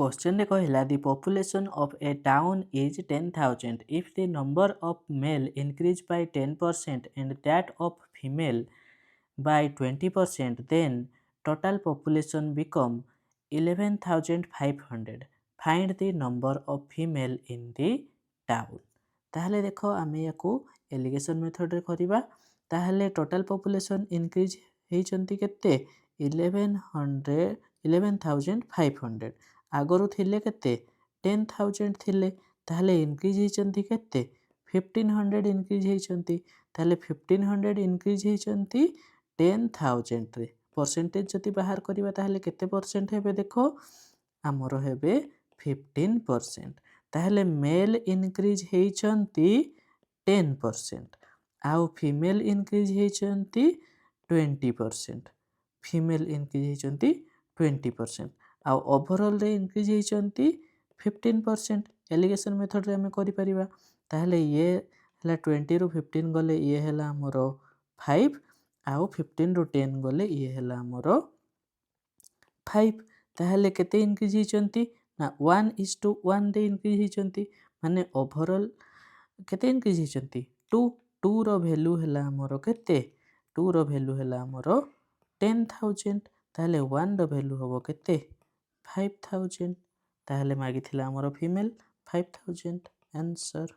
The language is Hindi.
क्वेश्चन कहला the population of a town is 10,000 if the number of male increase by 10% and that of female by 20% then total population become 11,500 find the number of female in the town. ताहले देखो आमे याकू एलिगेशन मेथड रे करिबा। ताहले टोटल पॉपुलेशन इंक्रीज हेइचंती केते 11,500 आगरू थिले केते 10,000 थिले ताहले इंक्रीज हेइचंती केते 1,500 इंक्रीज हेइचंती। ताहले 1,500 इंक्रीज हेइचंती 10,000 रे परसेंटेज जति बाहर करिबा ताहले केते परसेंट हेबे देखो हमरो हेबे 15%। ताहले मेल इंक्रीज हेइचंती 10% आउ फीमेल इंक्रीज हेइचंती 20%। फीमेल इंक्रीज हेइचंती 20% आउ ओवरऑल रे इंक्रीज हेइचंती 15%। एलिगेशन मेथड रे हमें करि परिबा। ताहले ये हला 20 रु 15 गले ये हला हमरो 5 आउ 15 रु 10 गले ये हला हमरो 5। ताहले केते इंक्रीज हेइचंती ना 1:1 रे इंक्रीज हेइचंती माने ओवरऑल केते इंक्रीज हेइचंती 2 रो वैल्यू हला हमरो केते 2 रो वैल्यू हला हमरो 10,000। ताहले 1 रो वैल्यू होबो केते 5,000। ताहले मागिथिला हमरो फीमेल 5,000 आंसर।